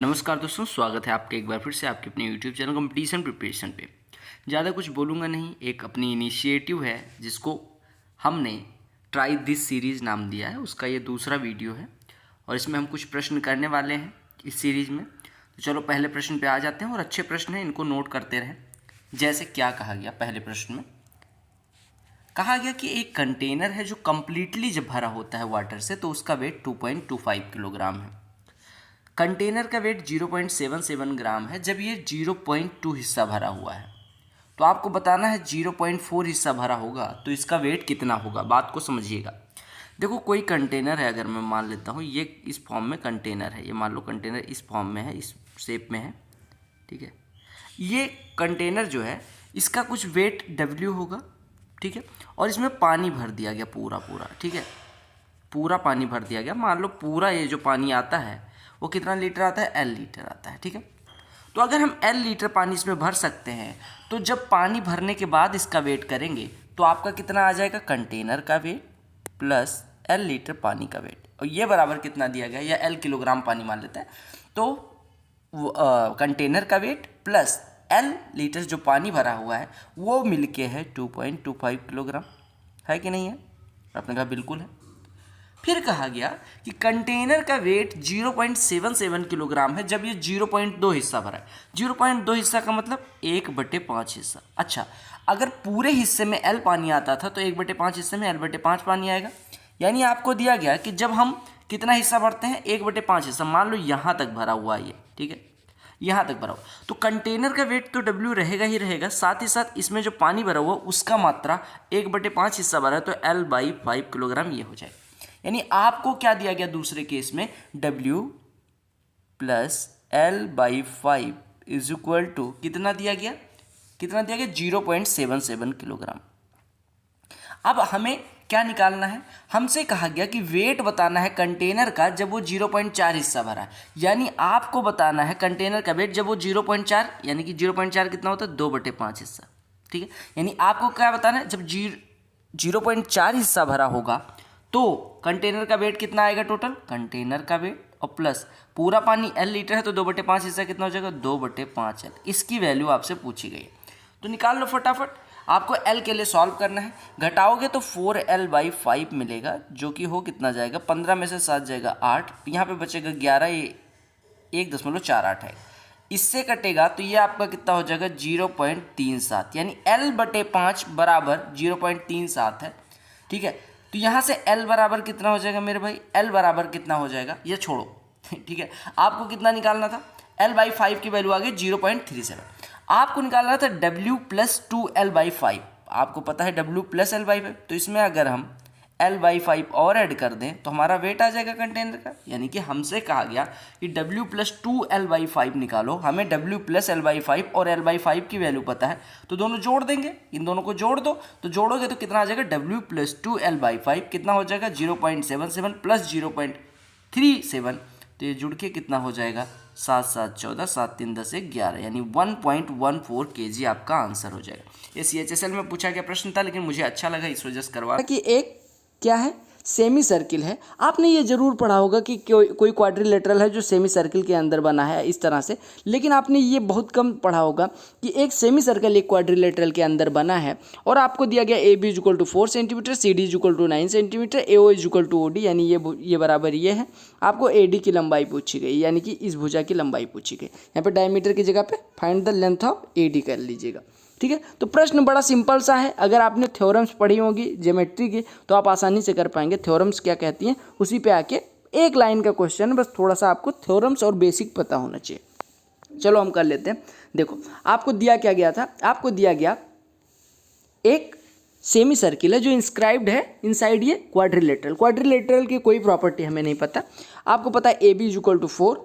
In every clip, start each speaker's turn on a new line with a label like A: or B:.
A: नमस्कार दोस्तों, स्वागत है आपके एक बार फिर से आपके अपने यूट्यूब चैनल कंपटीशन प्रिपरेशन पे। ज़्यादा कुछ बोलूँगा नहीं, एक अपनी इनिशिएटिव है जिसको हमने ट्राई दिस सीरीज़ नाम दिया है, उसका ये दूसरा वीडियो है और इसमें हम कुछ प्रश्न करने वाले हैं इस सीरीज़ में। तो चलो पहले प्रश्न पे आ जाते हैं और अच्छे प्रश्न हैं, इनको नोट करते रहें। जैसे क्या कहा गया पहले प्रश्न में, कहा गया कि एक कंटेनर है जो कम्प्लीटली जब भरा होता है वाटर से तो उसका वेट 2.25 किलोग्राम है। कंटेनर का वेट 0.77 ग्राम है जब ये 0.2 हिस्सा भरा हुआ है। तो आपको बताना है 0.4 हिस्सा भरा होगा तो इसका वेट कितना होगा। बात को समझिएगा। देखो, कोई कंटेनर है, अगर मैं मान लेता हूँ ये इस फॉर्म में कंटेनर है, ये मान लो कंटेनर इस फॉर्म में है, इस शेप में है, ठीक है। ये कंटेनर जो है इसका कुछ वेट W होगा, ठीक है, और इसमें पानी भर दिया गया पूरा, ठीक है, पूरा पानी भर दिया गया। मान लो पूरा ये जो पानी आता है वो कितना लीटर आता है, L लीटर आता है, ठीक है। तो अगर हम L लीटर पानी इसमें भर सकते हैं तो जब पानी भरने के बाद इसका वेट करेंगे तो आपका कितना आ जाएगा, कंटेनर का वेट प्लस L लीटर पानी का वेट, और ये बराबर कितना दिया गया, या L किलोग्राम पानी मान लेते हैं, तो कंटेनर का वेट प्लस L लीटर जो पानी भरा हुआ है वो मिलके है 2.25 किलोग्राम, है कि नहीं है? आपने कहा बिल्कुल है। फिर कहा गया कि कंटेनर का वेट 0.77 किलोग्राम है जब ये 0.2 हिस्सा भरा है। 0.2 हिस्सा का मतलब 1/5 हिस्सा। अच्छा, अगर पूरे हिस्से में L पानी आता था तो 1/5 हिस्से में L/5 पानी आएगा। यानी आपको दिया गया कि जब हम कितना हिस्सा भरते हैं, 1/5 हिस्सा। मान लो यहाँ तक भरा हुआ है ये, ठीक है, यहाँ तक भरा हुआ, तो कंटेनर का वेट तो W रहेगा ही रहेगा, साथ ही साथ इसमें जो पानी भरा हुआ उसका मात्रा 1/5 हिस्सा भरा है तो L/5 किलोग्राम ये हो जाएगा। यानी आपको क्या दिया गया दूसरे केस में, W plus L/5 is equal to कितना दिया गया, 0.77 किलोग्राम। अब हमें क्या निकालना है, हमसे कहा गया कि वेट बताना है कंटेनर का जब वो 0.4 हिस्सा भरा है। यानी आपको बताना है कंटेनर का वेट जब वो 0.4, यानी कि 0.4 कितना होता है, 2/5 हिस्सा, ठीक है। यानी आपको क्या बताना है, जब 0.4 हिस्सा भरा होगा तो कंटेनर का वेट कितना आएगा, टोटल कंटेनर का वेट और प्लस पूरा पानी L लीटर है तो 2/5 हिस्सा कितना हो जाएगा, 2/5 L। इसकी वैल्यू आपसे पूछी गई है तो निकाल लो फटाफट। आपको L के लिए सॉल्व करना है, घटाओगे तो 4L/5 मिलेगा, जो कि हो कितना जाएगा, 15 में से 7 जाएगा 8, यहाँ पे बचेगा 11, ये 1.48 है। इससे कटेगा तो ये आपका कितना हो जाएगा, 0.37, यानी L/5 बराबर 0.37 है, ठीक है। तो यहाँ से L बराबर कितना हो जाएगा मेरे भाई, L बराबर कितना हो जाएगा, ये छोड़ो ठीक है। आपको कितना निकालना था, L/5 की वैल्यू आ गई 0.37। आपको निकालना था W प्लस 2L/5। आपको पता है W प्लस L/5, तो इसमें अगर हम L/5 और ऐड कर दें तो हमारा वेट आ जाएगा कंटेनर का। यानी कि हमसे कहा गया कि W प्लस 2L/5 निकालो, हमें W प्लस L/5 और L/5 की वैल्यू पता है तो दोनों जोड़ देंगे, इन दोनों को जोड़ दो, तो जोड़ोगे तो कितना आ जाएगा, W प्लस 2L/5 कितना हो जाएगा, 0.77 प्लस 0.37, तो ये जुड़ के कितना हो जाएगा, 7 7 14, 7 3 10 11, यानी 1.14 kg आपका आंसर हो जाएगा। ये CHSL में पूछा गया प्रश्न था, लेकिन मुझे अच्छा लगा इस वजह से करवा
B: कि एक क्या है, सेमी सर्किल है। आपने ये जरूर पढ़ा होगा कि कोई क्वाड्रिलेटरल है जो सेमी सर्किल के अंदर बना है इस तरह से, लेकिन आपने ये बहुत कम पढ़ा होगा कि एक सेमी सर्कल एक क्वाड्रिलेटरल के अंदर बना है और आपको दिया गया AB = 4 centimetre, CD = 9 centimetre, AO = OD, यानी ये बराबर ये है। आपको AD की लंबाई पूछी गई, यानी कि इस भुजा की लंबाई पूछी गई। यहाँ पे डायमीटर की जगह पे find the length of AD कर लीजिएगा, ठीक है। तो प्रश्न बड़ा सिंपल सा है, अगर आपने थ्योरम्स पढ़ी होगी ज्योमेट्री की तो आप आसानी से कर पाएंगे। थ्योरम्स क्या कहती हैं उसी पे आके एक लाइन का क्वेश्चन, बस थोड़ा सा आपको थ्योरम्स और बेसिक पता होना चाहिए। चलो हम कर लेते हैं। देखो, आपको दिया क्या गया था, आपको दिया गया एक सेमी सर्किल है जो इंस्क्राइब्ड है इनसाइड ये क्वाड्रिलेटरल। क्वाड्रिलेटरल की कोई प्रॉपर्टी हमें नहीं पता। आपको पता है AB = 4,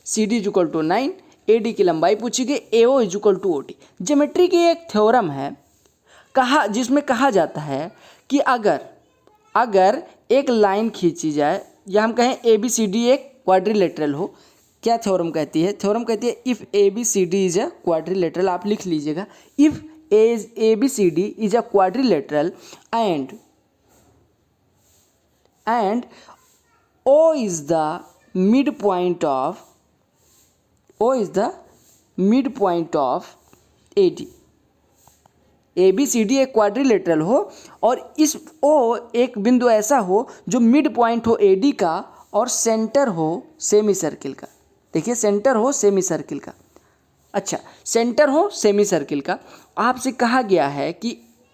B: CD = 9, AD की लंबाई पूछी गई, AO = OD। ज्योमेट्री की एक थ्योरम है जिसमें कहा जाता है कि अगर एक लाइन खींची जाए या हम कहें ABCD एक क्वाड्रिलेटरल हो, क्या थ्योरम कहती है, थ्योरम कहती है if ABCD is a quadrilateral. आप लिख लीजिएगा, if ABCD is a quadrilateral and O is the midpoint of O is the midpoint of AD. ABCD एक क्वाड्रिलेटरल हो और इस O एक बिंदु ऐसा हो जो मिड पॉइंट हो AD का और सेंटर हो सेमी सर्किल का। देखिए सेंटर हो सेमी सर्किल का। अच्छा, सेंटर हो सेमी सर्किल का। आपसे कहा गया है कि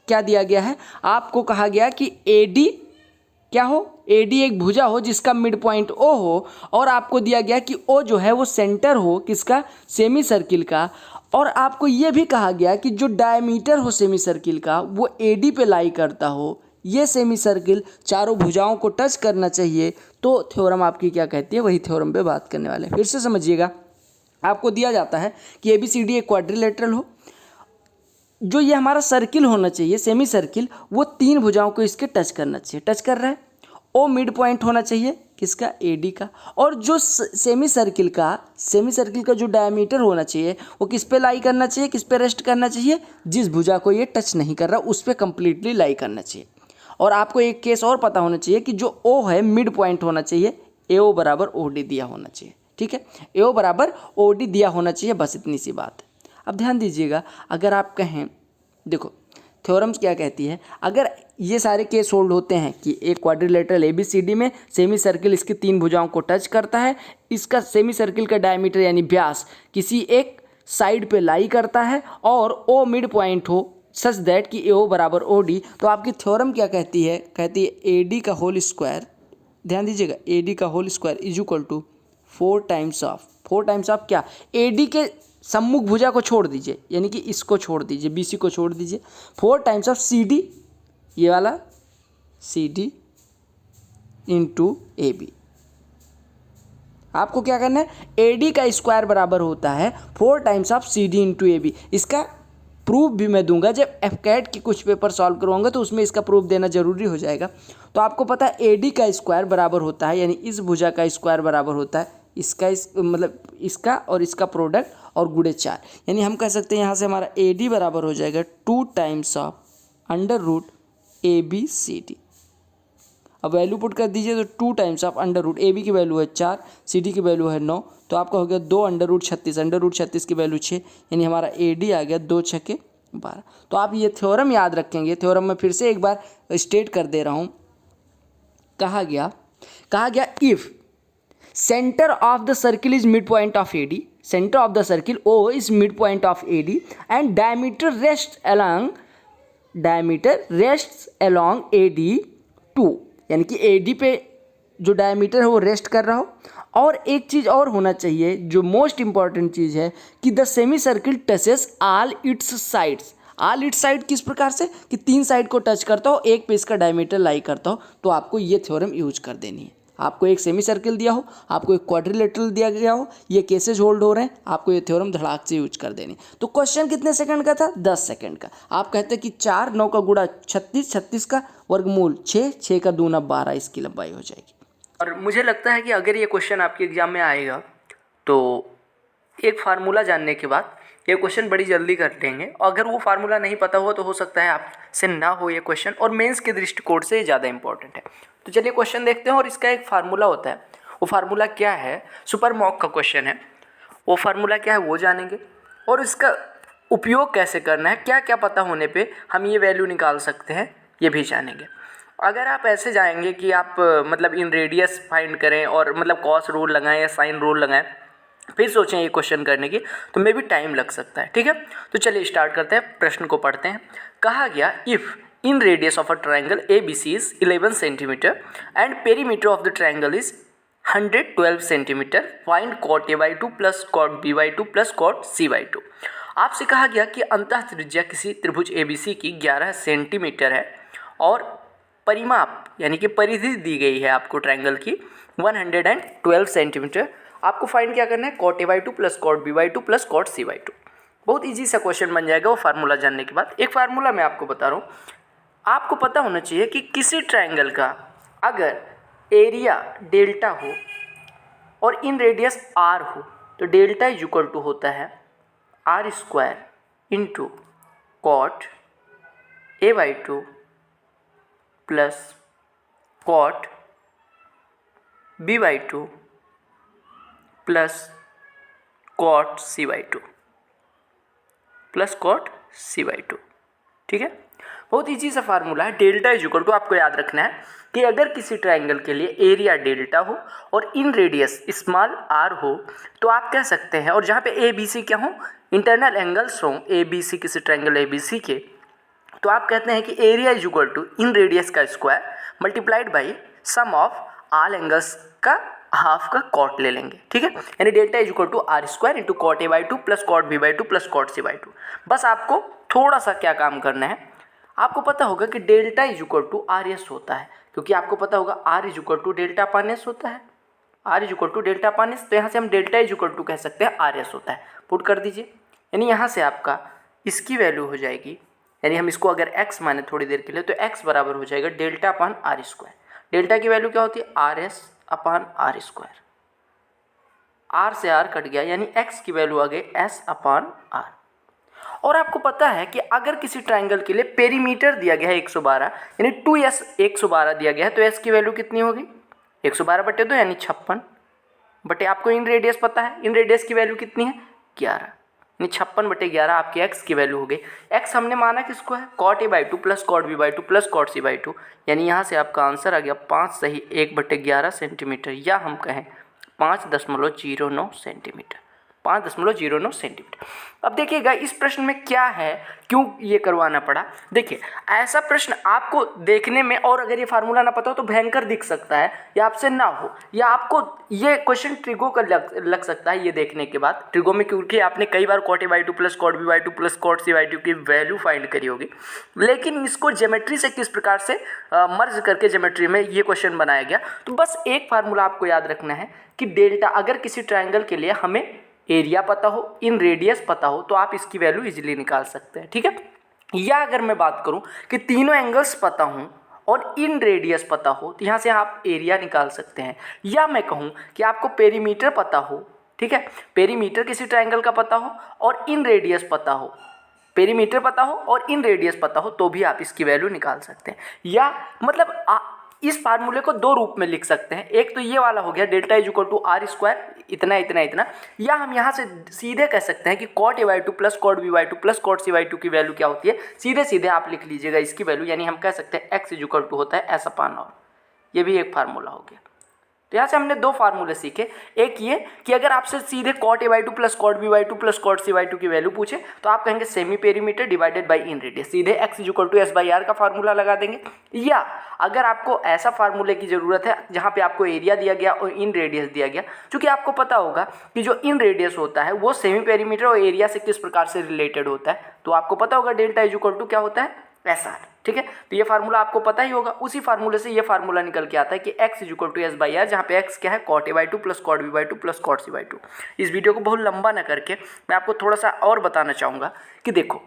B: क्या दिया गया है, आपको कहा गया कि AD क्या हो, AD एक भुजा हो जिसका मिड पॉइंट O हो और आपको दिया गया कि O जो है वो सेंटर हो किसका, सेमी सर्किल का। और आपको ये भी कहा गया कि जो डायमीटर हो सेमी सर्किल का वो AD पे लाई करता हो। ये सेमी सर्किल चारों भुजाओं को टच करना चाहिए। तो थ्योरम आपकी क्या कहती है, वही थ्योरम पे बात करने वाले हैं। फिर से समझिएगा, आपको दिया जाता है कि ABCD एक क्वाड्रिलेटरल हो, जो ये हमारा सर्किल होना चाहिए सेमी सर्किल, वो तीन भुजाओं को इसके टच करना चाहिए। टच कर रहा है। ओ मिड पॉइंट होना चाहिए किसका, AD का। और जो सेमी सर्किल का जो डायमीटर होना चाहिए वो किस पे लाई करना चाहिए, किस पे रेस्ट करना चाहिए, जिस भुजा को ये टच नहीं कर रहा उस पर कंप्लीटली लाई करना चाहिए। और आपको एक केस और पता होना चाहिए कि जो O है मिड पॉइंट होना चाहिए, AO बराबर OD दिया होना चाहिए। ठीक है, AO बराबर OD दिया होना चाहिए, बस इतनी सी बात है। अब ध्यान दीजिएगा, अगर आप कहें, देखो थ्योरम्स क्या कहती है, अगर ये सारे केस होल्ड होते हैं कि एक क्वाड्रिलेटरल ABCD में सेमी सर्किल इसकी तीन भुजाओं को टच करता है, इसका सेमी सर्किल का डायमीटर यानी व्यास किसी एक साइड पे लाई करता है और O मिड पॉइंट हो सच दैट कि AO बराबर OD, तो आपकी थ्योरम क्या कहती है, कहती है AD का होल स्क्वायर, ध्यान दीजिएगा, AD का whole square is equal to 4 times of क्या, AD के सम्मुख भुजा को छोड़ दीजिए, यानी कि इसको छोड़ दीजिए, BC को छोड़ दीजिए, 4 टाइम्स ऑफ CD, ये वाला CD इंटू AB। आपको क्या करना है, AD का स्क्वायर बराबर होता है 4 times of CD into AB। इसका प्रूफ भी मैं दूंगा, जब FCAT की कुछ पेपर सॉल्व करवाऊंगा तो उसमें इसका प्रूफ देना जरूरी हो जाएगा। तो आपको पता है AD का स्क्वायर बराबर होता है, यानी इस भुजा का स्क्वायर बराबर होता है मतलब इसका और इसका प्रोडक्ट और गुणे 4, यानी हम कह सकते हैं यहाँ से हमारा AD बराबर हो जाएगा 2 times of under root ABCD। अब वैल्यू पुट कर दीजिए तो 2 times of under root, AB की वैल्यू है 4, CD की वैल्यू है 9, तो आपका हो गया 2 अंडर रूट 36, अंडर रूट 36 की वैल्यू 6, यानी हमारा AD आ गया 2 छक्के 12। तो आप ये थ्योरम याद रखेंगे। थ्योरम में फिर से एक बार स्टेट कर दे रहा हूँ। कहा गया if center of the circle is midpoint of AD, center of the circle O is midpoint of AD and diameter rests along AD2, यानी कि AD पे जो डायमीटर है वो रेस्ट कर रहा हो। और एक चीज़ और होना चाहिए जो मोस्ट इंपॉर्टेंट चीज़ है कि the semi circle touches all it's sides. All it's side किस प्रकार से, कि तीन साइड को टच करता हो, एक पे इसका डायमीटर लाई करता हो। तो आपको ये थ्योरम यूज कर देनी है। आपको एक सेमी सर्किल दिया हो, आपको एक क्वाड्रिलेटरल दिया गया हो, ये केसेज होल्ड हो रहे हैं, आपको ये थ्योरम धड़ाक से यूज कर देनी। तो क्वेश्चन कितने सेकंड का था, 10 सेकंड का। आप कहते हैं कि 4, 9 का गुणा 36, 36 का वर्गमूल 6, 6 का दूना 12, इसकी लंबाई हो जाएगी।
A: और मुझे लगता है कि अगर ये क्वेश्चन आपके एग्जाम में आएगा तो एक फार्मूला जानने के बाद ये क्वेश्चन बड़ी जल्दी कर लेंगे। अगर वो फार्मूला नहीं पता हो तो हो सकता है आपसे ना हो ये क्वेश्चन, और मेंस के दृष्टिकोण से ये ज़्यादा इंपॉर्टेंट है। तो चलिए क्वेश्चन देखते हैं, और इसका एक फार्मूला होता है। वो फार्मूला क्या है, सुपर मॉक का क्वेश्चन है, वो फार्मूला क्या है वो जानेंगे, और इसका उपयोग कैसे करना है, क्या क्या पता होने पे हम ये वैल्यू निकाल सकते हैं, ये भी जानेंगे। अगर आप ऐसे जाएंगे कि आप मतलब इन रेडियस फाइंड करें और मतलब कॉस रूल लगाएं या साइन रूल लगाएं, फिर सोचें ये क्वेश्चन करने की, तो मे भी टाइम लग सकता है। ठीक है, तो चलिए स्टार्ट करते हैं, प्रश्न को पढ़ते हैं। कहा गया if in radius of a triangle ABC is 11 centimetre and perimeter of the triangle is 112 centimetre, find cot A/2 plus cot B/2 plus cot C/2। आपसे कहा गया कि अंतः त्रिज्या किसी त्रिभुज ABC की 11 सेंटीमीटर है और परिमाप यानी कि परिधि दी गई है आपको ट्राइंगल की 112 सेंटीमीटर। आपको फाइंड क्या करना है, cot A/2 plus cot B/2 plus cot C/2। बहुत इजी सा क्वेश्चन बन जाएगा वो फार्मूला जानने के बाद। एक फार्मूला मैं आपको बता रहा हूँ, आपको पता होना चाहिए कि किसी ट्राइंगल का अगर एरिया डेल्टा हो और इन रेडियस r हो तो डेल्टा इज इक्वल टू होता है r² into cot A/2 plus cot B/2 plus cot C/2 plus cot C/2। ठीक है, बहुत ईजी सा फार्मूला है। डेल्टा इज इक्वल टू, आपको याद रखना है कि अगर किसी ट्राइंगल के लिए एरिया डेल्टा हो और इन रेडियस स्मॉल r हो तो आप कह सकते हैं, और जहाँ पे ए बी सी क्या हो, इंटरनल एंगल्स हों ए बी सी, किसी ट्राइंगल ए बी सी के, तो आप कहते हैं कि area is equal to inradius का square multiplied by sum of all angles का हाफ का कॉट ले लेंगे। ठीक है, यानी delta is equal to r square into cot A/2 plus cot B/2 plus cot C/2। बस आपको थोड़ा सा क्या काम करना है, आपको पता होगा कि delta is equal to RS होता है, क्योंकि आपको पता होगा R is equal to delta upon S होता है। R is equal to delta upon S, तो यहाँ से हम डेल्टा इज इक्वल टू कह सकते हैं RS होता है। पुट कर दीजिए, यानी यहाँ से आपका इसकी वैल्यू हो जाएगी, यानी हम इसको अगर x माने थोड़ी देर के लिए, तो x बराबर हो जाएगा delta upon R square. Delta की वैल्यू क्या होती है, RS upon R square. R से R कट गया, यानी x की वैल्यू आ गई S अपॉन R। और आपको पता है कि अगर किसी ट्राइंगल के लिए पेरीमीटर दिया गया है 112, यानी 2S 112 दिया गया है, तो S की वैल्यू कितनी होगी, 112/2 यानी 56 बटे, आपको इन रेडियस पता है, इन रेडियस की वैल्यू कितनी है 11, यानी 56/11 आपकी x की वैल्यू हो गई। x हमने माना किसको है, cot A/2 plus cot B/2 plus cot C/2, यानी यहाँ से आपका आंसर आ गया 5 सही 1/11 सेंटीमीटर, या हम कहें 5.09 सेंटीमीटर, 5.09 सेंटीमीटर। अब देखिएगा इस प्रश्न में क्या है, क्यों ये करवाना पड़ा। देखिए ऐसा प्रश्न आपको देखने में, और अगर ये फार्मूला ना पता हो तो भयंकर दिख सकता है, या आपसे ना हो, या आपको ये क्वेश्चन ट्रिगो का लग सकता है ये देखने के बाद, ट्रिगो में, क्योंकि आपने कई बार cot A/2 plus cot B/2 plus cot C/2 की वैल्यू फाइंड करी होगी, लेकिन इसको ज्योमेट्री से किस प्रकार से मर्ज करके ज्योमेट्री में ये क्वेश्चन बनाया गया। तो बस एक फार्मूला आपको याद रखना है कि डेल्टा, अगर किसी ट्राइंगल के लिए हमें एरिया पता हो, इन रेडियस पता हो, तो आप इसकी वैल्यू इजीली निकाल सकते हैं। ठीक है, या अगर मैं बात करूं कि तीनों एंगल्स पता हों और इन रेडियस पता हो, तो यहाँ से आप एरिया निकाल सकते हैं। या मैं कहूँ कि आपको पेरीमीटर पता हो, ठीक है, पेरीमीटर किसी ट्राइंगल का पता हो और इन रेडियस पता हो, पेरीमीटर पता हो और इन रेडियस पता हो, तो भी आप इसकी वैल्यू निकाल सकते हैं। या मतलब इस फार्मूले को दो रूप में लिख सकते हैं, एक तो ये वाला हो गया delta is equal to R square इतना इतना इतना, या हम यहाँ से सीधे कह सकते हैं कि cot A/2 plus cot B/2 plus cot C/2 की वैल्यू क्या होती है, सीधे सीधे आप लिख लीजिएगा इसकी वैल्यू, यानी हम कह सकते हैं x इज इक्वल टू होता है S अपॉन R। ये भी एक फार्मूला हो गया। तो यहाँ से हमने दो फार्मूले सीखे, एक ये कि अगर आपसे सीधे cot A/2 plus cot B/2 plus cot C/2 की वैल्यू पूछे तो आप कहेंगे semi perimeter divided by in radius, सीधे x is equal to S/R का फार्मूला लगा देंगे। या अगर आपको ऐसा फार्मूले की ज़रूरत है जहाँ पे आपको एरिया दिया गया और इन रेडियस दिया गया, क्योंकि आपको पता होगा कि जो इन रेडियस होता है वो सेमी पेरीमीटर और एरिया से किस प्रकार से रिलेटेड होता है, तो आपको पता होगा डेल्टा इज इक्वल टू क्या होता है, SR। ठीक है, तो ये फार्मूला आपको पता ही होगा। उसी फार्मूले से ये फार्मूला निकल के आता है कि x is equal to S/R, जहाँ पे x क्या है, cot A/2 plus cot B/2 plus cot C/2। इस वीडियो को बहुत लंबा ना करके मैं आपको थोड़ा सा और बताना चाहूँगा कि देखो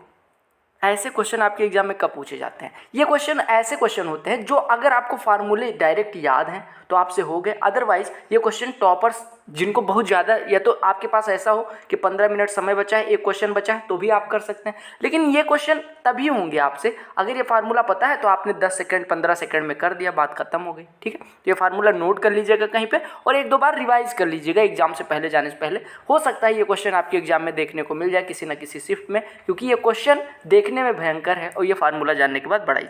A: ऐसे क्वेश्चन आपके एग्जाम में कब पूछे जाते हैं। ये क्वेश्चन ऐसे क्वेश्चन होते हैं जो अगर आपको फार्मूले डायरेक्ट याद हैं तो आपसे हो गए, अदरवाइज ये क्वेश्चन टॉपर्स जिनको बहुत ज़्यादा, या तो आपके पास ऐसा हो कि 15 मिनट समय बचा है, एक क्वेश्चन बचा है, तो भी आप कर सकते हैं। लेकिन ये क्वेश्चन तभी होंगे आपसे अगर ये फार्मूला पता है, तो आपने 10 सेकंड 15 सेकंड में कर दिया, बात खत्म हो गई। ठीक है, तो ये फार्मूला नोट कर लीजिएगा कहीं पे और एक दो बार रिवाइज कर लीजिएगा एग्जाम से पहले, जाने से पहले। हो सकता है ये क्वेश्चन आपके एग्जाम में देखने को मिल जाए किसी न किसी शिफ्ट में, क्योंकि ये क्वेश्चन देखने में भयंकर है और ये फार्मूला जानने के बाद बड़ा